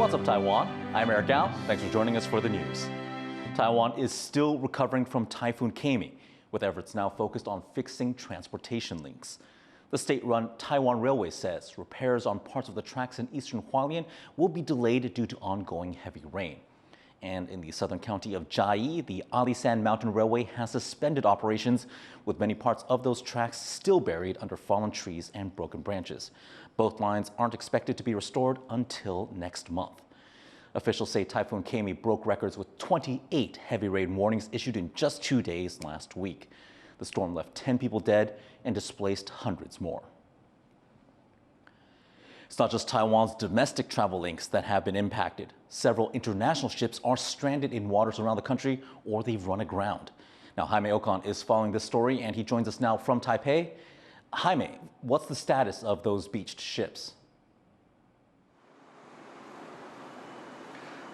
What's up, Taiwan? I'm Eric Gao. Thanks for joining us for the news. Taiwan is still recovering from Typhoon Gaemi, with efforts now focused on fixing transportation links. The state-run Taiwan Railway says repairs on parts of the tracks in eastern Hualien will be delayed due to ongoing heavy rain. And in the southern county of Chiayi, the Alishan Mountain Railway has suspended operations, with many parts of those tracks still buried under fallen trees and broken branches. Both lines aren't expected to be restored until next month. Officials say Typhoon Gaemi broke records with 28 heavy rain warnings issued in just 2 days last week. The storm left 10 people dead and displaced hundreds more. It's not just Taiwan's domestic travel links that have been impacted. Several international ships are stranded in waters around the country, or they've run aground. Now, Jaime Ocon is following this story, and he joins us now from Taipei. Jaime, what's the status of those beached ships?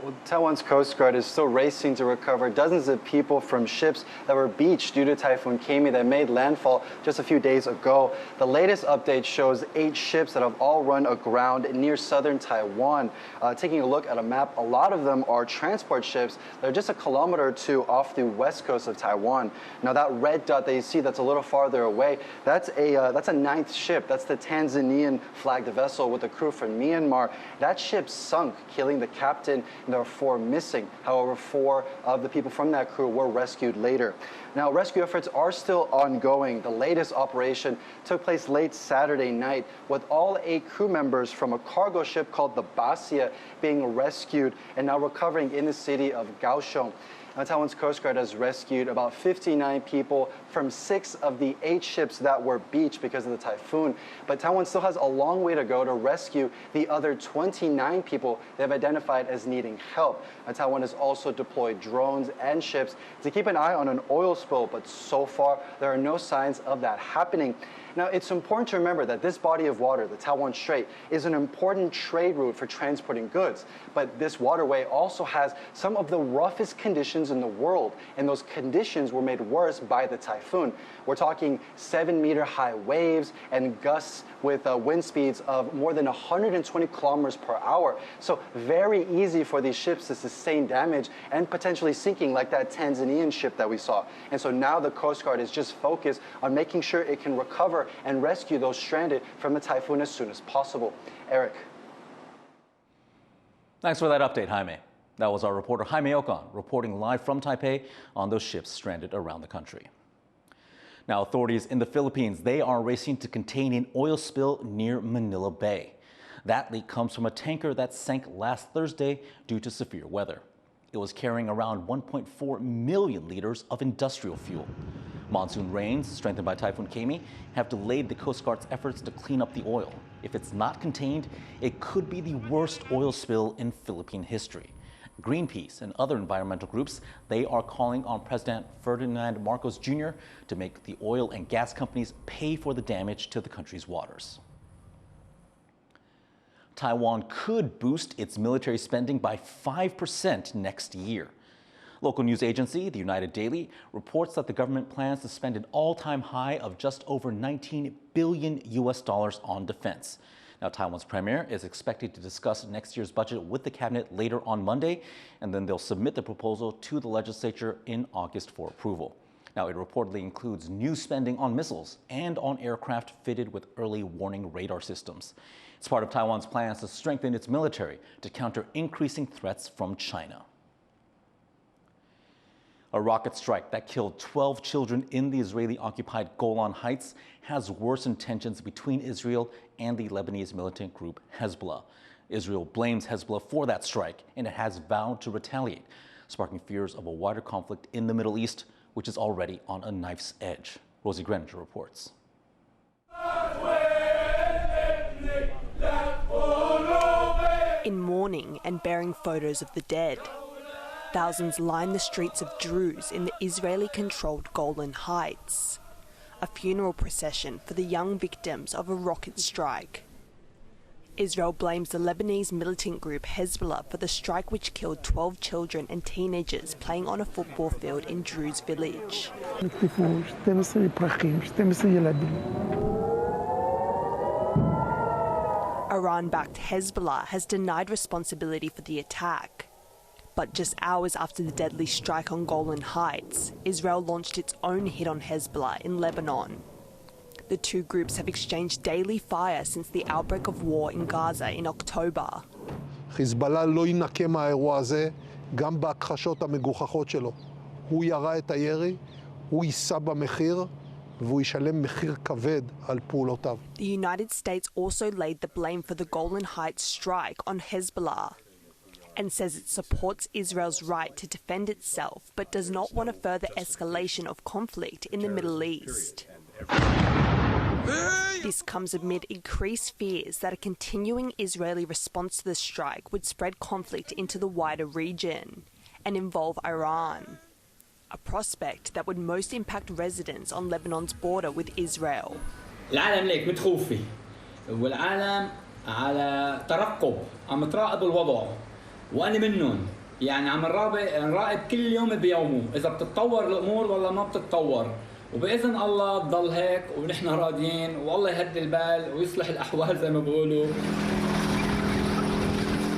Well, Taiwan's Coast Guard is still racing to recover dozens of people from ships that were beached due to Typhoon Gaemi that made landfall just a few days ago. The latest update shows 8 ships that have all run aground near southern Taiwan. Taking a look at a map, a lot of them are transport ships that are just a kilometer or two off the west coast of Taiwan. Now, that red dot that you see that's a little farther away, that's a 9th ship. That's the Tanzanian flagged vessel with a crew from Myanmar. That ship sunk, killing the captain. There are 4 missing. However, 4 of the people from that crew were rescued later. Now, rescue efforts are still ongoing. The latest operation took place late Saturday night, with all 8 crew members from a cargo ship called the Basia being rescued and now recovering in the city of Kaohsiung. Now, Taiwan's Coast Guard has rescued about 59 people from 6 of the 8 ships that were beached because of the typhoon. But Taiwan still has a long way to go to rescue the other 29 people they've identified as needing help. Now, Taiwan has also deployed drones and ships to keep an eye on an oil spill, but so far there are no signs of that happening. Now, it's important to remember that this body of water, the Taiwan Strait, is an important trade route for transporting goods. But this waterway also has some of the roughest conditions in the world, and those conditions were made worse by the typhoon. We're talking 7-meter high waves and gusts with wind speeds of more than 120 kilometers per hour. So very easy for these ships to sustain damage and potentially sinking, like that Tanzanian ship that we saw. And so now the Coast Guard is just focused on making sure it can recover and rescue those stranded from the typhoon as soon as possible. Eric. Thanks for that update, Jaime. That was our reporter Jaime Ocon reporting live from Taipei on those ships stranded around the country. Now, authorities in the Philippines, they are racing to contain an oil spill near Manila Bay. That leak comes from a tanker that sank last Thursday due to severe weather. It was carrying around 1.4 million liters of industrial fuel. Monsoon rains, strengthened by Typhoon Gaemi, have delayed the Coast Guard's efforts to clean up the oil. If it's not contained, it could be the worst oil spill in Philippine history. Greenpeace and other environmental groups, they are calling on President Ferdinand Marcos Jr. to make the oil and gas companies pay for the damage to the country's waters. Taiwan could boost its military spending by 5% next year. Local news agency, the United Daily, reports that the government plans to spend an all-time high of just over $19 billion on defense. Now, Taiwan's premier is expected to discuss next year's budget with the cabinet later on Monday, and then they'll submit the proposal to the legislature in August for approval. Now, it reportedly includes new spending on missiles and on aircraft fitted with early warning radar systems. It's part of Taiwan's plans to strengthen its military to counter increasing threats from China. A rocket strike that killed 12 children in the Israeli-occupied Golan Heights has worsened tensions between Israel and the Lebanese militant group Hezbollah. Israel blames Hezbollah for that strike, and it has vowed to retaliate, sparking fears of a wider conflict in the Middle East, which is already on a knife's edge. Rosie Greninger reports. In mourning and bearing photos of the dead, thousands line the streets of Druze in the Israeli-controlled Golan Heights, a funeral procession for the young victims of a rocket strike. Israel blames the Lebanese militant group Hezbollah for the strike which killed 12 children and teenagers playing on a football field in Druze village. A Iran-backed Hezbollah has denied responsibility for the attack. But just hours after the deadly strike on Golan Heights, Israel launched its own hit on Hezbollah in Lebanon. The two groups have exchanged daily fire since the outbreak of war in Gaza in October. חיזבאללה לא ינקה מהאירוע הזה, גם בהכחשות המגוחכות שלו. הוא ירה את הירי, הוא יישא במחיר, והוא ישלם מחיר כבד על פעולותיו. The United States also laid the blame for the Golan Heights strike on Hezbollah and says it supports Israel's right to defend itself but does not want a further escalation of conflict in the Middle East. This comes amid increased fears that a continuing Israeli response to the strike would spread conflict into the wider region and involve Iran, a prospect that would most impact residents on Lebanon's border with Israel. العالم ليك متخوفة والعالم على ترقب عم تراقب الوضع وأنا منهم يعني عم نراقب كل يوم بيومه إذا بتتطور الأمور ولا ما بتتطور وبإذن الله تضل هيك ونحن راضيين والله يهدي البال ويصلح الأحوال زي ما بيقولوا.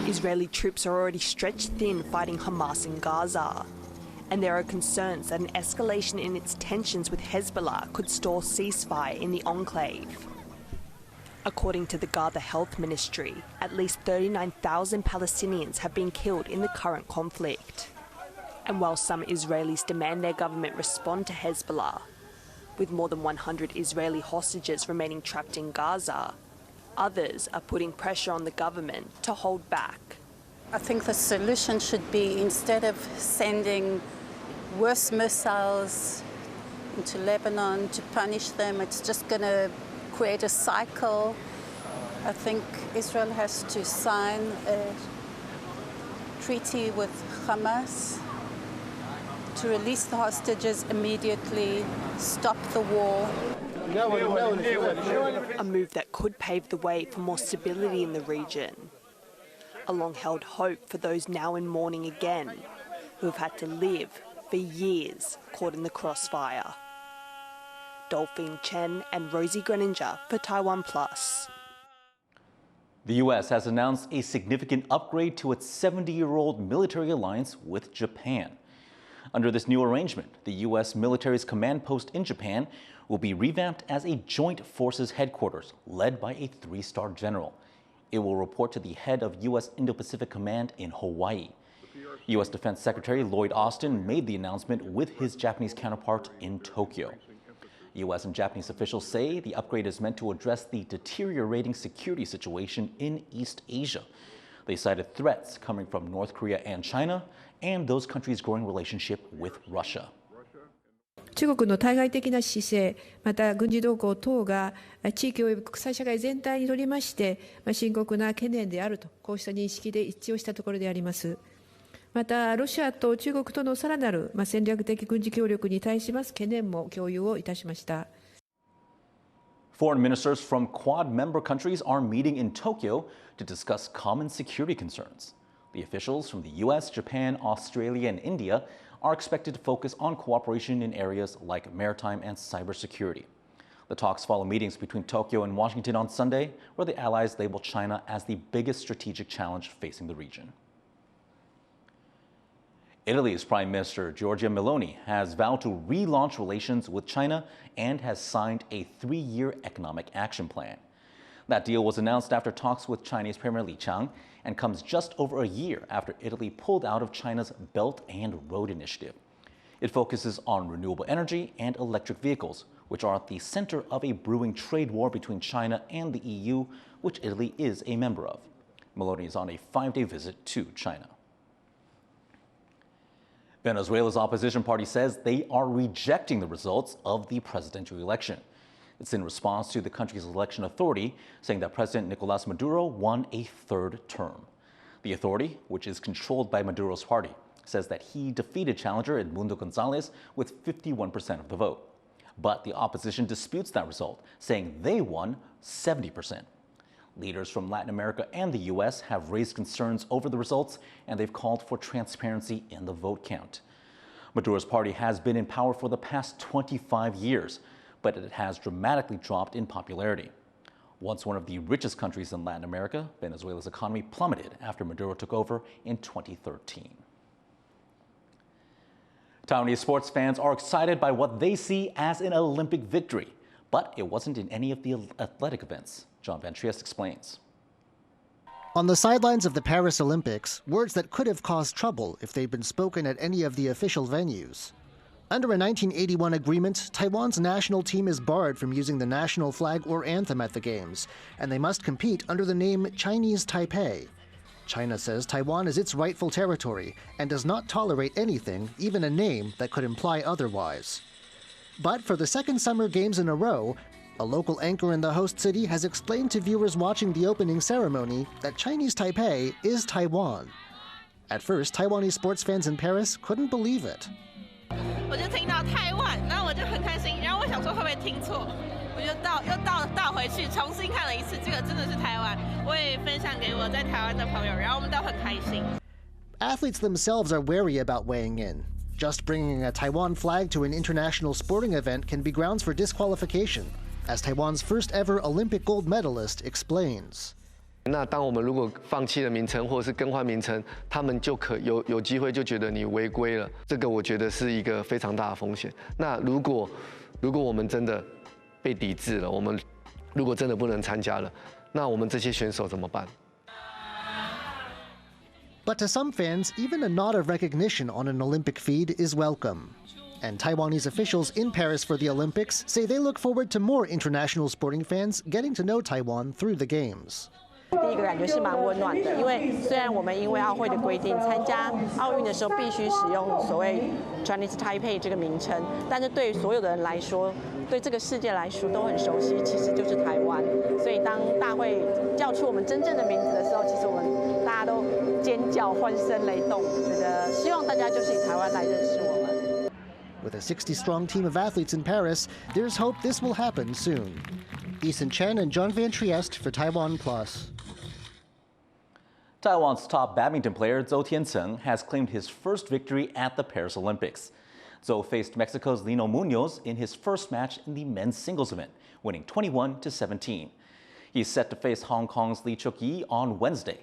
Israeli troops are already stretched thin fighting Hamas in Gaza, and there are concerns that an escalation in its tensions with Hezbollah could stall ceasefire in the enclave. According to the Gaza Health Ministry, at least 39,000 Palestinians have been killed in the current conflict. And while some Israelis demand their government respond to Hezbollah, with more than 100 Israeli hostages remaining trapped in Gaza, others are putting pressure on the government to hold back. I think the solution should be, instead of sending worse missiles into Lebanon to punish them, it's just going to create a cycle. I think Israel has to sign a treaty with Hamas to release the hostages immediately, stop the war. A move that could pave the way for more stability in the region. A long-held hope for those now in mourning again, who have had to live for years caught in the crossfire. Dolphine Chen and Rosie Greninger for TaiwanPlus. The U.S. has announced a significant upgrade to its 70-year-old military alliance with Japan. Under this new arrangement, the U.S. military's command post in Japan will be revamped as a joint forces headquarters led by a 3-star general. It will report to the head of U.S. Indo-Pacific Command in Hawaii. U.S. Defense Secretary Lloyd Austin made the announcement with his Japanese counterpart in Tokyo. U.S. and Japanese officials say the upgrade is meant to address the deteriorating security situation in East Asia. They cited threats coming from North Korea and China and those countries' growing relationship with Russia. 中国の対外的な姿勢、また軍事動向等が地域及び国際社会全体にとりまして深刻な懸念であると、こうした認識で一致をしたところであります。またロシアと中国とのさらなる戦略的軍事協力に対します懸念も共有をいたしました。Foreign ministers from Quad member countries are meeting in Tokyo to discuss common security concerns. The officials from the U.S., Japan, Australia, and India are expected to focus on cooperation in areas like maritime and cybersecurity. The talks follow meetings between Tokyo and Washington on Sunday, where the allies labeled China as the biggest strategic challenge facing the region. Italy's Prime Minister Giorgia Meloni has vowed to relaunch relations with China and has signed a 3-year economic action plan. That deal was announced after talks with Chinese Premier Li Qiang and comes just over a year after Italy pulled out of China's Belt and Road Initiative. It focuses on renewable energy and electric vehicles, which are at the center of a brewing trade war between China and the EU, which Italy is a member of. Meloni is on a 5-day visit to China. Venezuela's opposition party says they are rejecting the results of the presidential election. It's in response to the country's election authority saying that President Nicolas Maduro won a 3rd term. The authority, which is controlled by Maduro's party, says that he defeated challenger Edmundo Gonzalez with 51% of the vote. But the opposition disputes that result, saying they won 70%. Leaders from Latin America and the U.S. have raised concerns over the results, and they've called for transparency in the vote count. Maduro's party has been in power for the past 25 years, but it has dramatically dropped in popularity. Once one of the richest countries in Latin America, Venezuela's economy plummeted after Maduro took over in 2013. Taiwanese sports fans are excited by what they see as an Olympic victory, but it wasn't in any of the athletic events. John Van Trieste explains. On the sidelines of the Paris Olympics, words that could have caused trouble if they'd been spoken at any of the official venues. Under a 1981 agreement, Taiwan's national team is barred from using the national flag or anthem at the Games, and they must compete under the name Chinese Taipei. China says Taiwan is its rightful territory and does not tolerate anything, even a name, that could imply otherwise. But for the second Summer Games in a row, a local anchor in the host city has explained to viewers watching the opening ceremony that Chinese Taipei is Taiwan. At first, Taiwanese sports fans in Paris couldn't believe it. 我就听到台湾，然后我就很开心，然后我想说会不会听错，我就倒回去重新看了一次，这个真的是台湾，我也分享给我在台湾的朋友，然后我们都很开心。Athletes themselves are wary about weighing in. Just bringing a Taiwan flag to an international sporting event can be grounds for disqualification, as Taiwan's first ever Olympic gold medalist explains. 那当我们如果放弃了名称或者是更换名称，他们就有机会就觉得你违规了，这个我觉得是一个非常大的风险。那如果我们真的被抵制了，我们如果真的不能参加了，那我们这些选手怎么办？ But to some fans, even a nod of recognition on an Olympic feed is welcome. And Taiwanese officials in Paris for the Olympics say they look forward to more international sporting fans getting to know Taiwan through the Games. 第一个感觉是蛮温暖的，因为虽然我们因为奥会的规定，参加奥运的时候必须使用所谓 Chinese Taipei 这个名称，但是对于所有的人来说，对这个世界来说都很熟悉，其实就是台湾。所以当大会叫出我们真正的名字的时候，其实我们大家都尖叫、欢声雷动，觉得希望大家就是以台湾来认识我们。With a 60-strong team of athletes in Paris, there's hope this will happen soon. Ethan Chen and John Van Trieste for TaiwanPlus. Taiwan's top badminton player Zhou Tianceng has claimed his first victory at the Paris Olympics. Zhou faced Mexico's Lino Munoz in his first match in the men's singles event, winning 21-17. He's set to face Hong Kong's Lee Chuk-yi on Wednesday.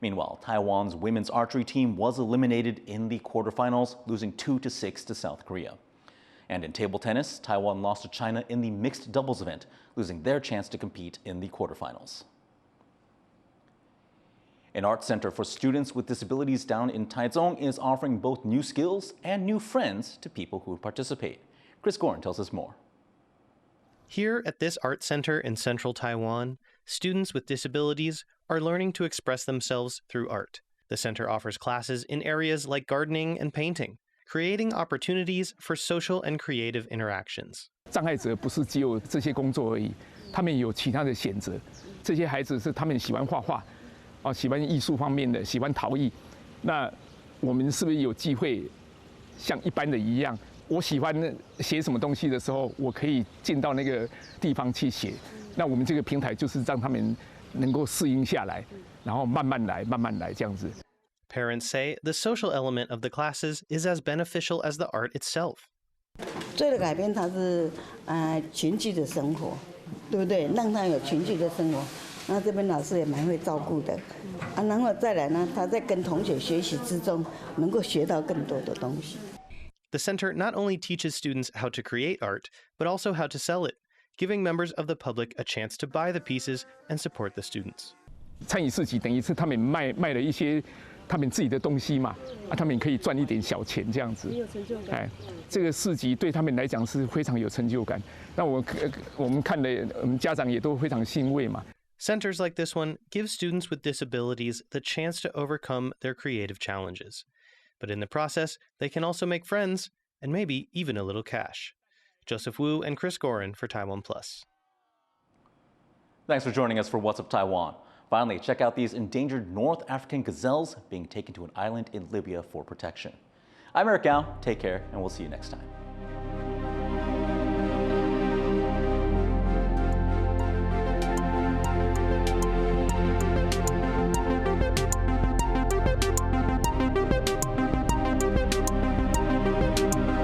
Meanwhile, Taiwan's women's archery team was eliminated in the quarterfinals, losing 2-6 to South Korea. And in table tennis, Taiwan lost to China in the mixed doubles event, losing their chance to compete in the quarterfinals. An art center for students with disabilities down in Taichung is offering both new skills and new friends to people who participate. Chris Gorin tells us more. Here at this art center in central Taiwan, students with disabilities are learning to express themselves through art. The center offers classes in areas like gardening and painting, creating opportunities for social and creative interactions. 障碍者不是只有这些工作而已，他们有其他的选择。这些孩子是他们喜欢画画。 喜欢艺术方面的，喜欢陶艺，那我们是不是有机会像一般的一样？我喜欢写什么东西的时候，我可以进到那个地方去写。那我们这个平台就是让他们能够适应下来，然后慢慢来，慢慢来这样子。 Parents say the social element of the classes is as beneficial as the art itself. 最的改变，它是群聚的生活，对不对？让他有群聚的生活。 那这边老师也蛮会照顾的，然后再来呢，他在跟同学学习之中，能够学到更多的东西。 The center not only teaches students how to create art, but also how to sell it, giving members of the public a chance to buy the pieces and support the students. 餐饮市集等于是他们卖了一些他们自己的东西嘛，他们可以赚一点小钱这样子。有成就感。这个市集对他们来讲是非常有成就感。那我们看的，我们家长也都非常欣慰嘛。 Centers like this one give students with disabilities the chance to overcome their creative challenges. But in the process, they can also make friends and maybe even a little cash. Joseph Wu and Chris Gorin for TaiwanPlus. Thanks for joining us for What's Up Taiwan. Finally, check out these endangered North African gazelles being taken to an island in Libya for protection. I'm Eric Gao. Take care, and we'll see you next time.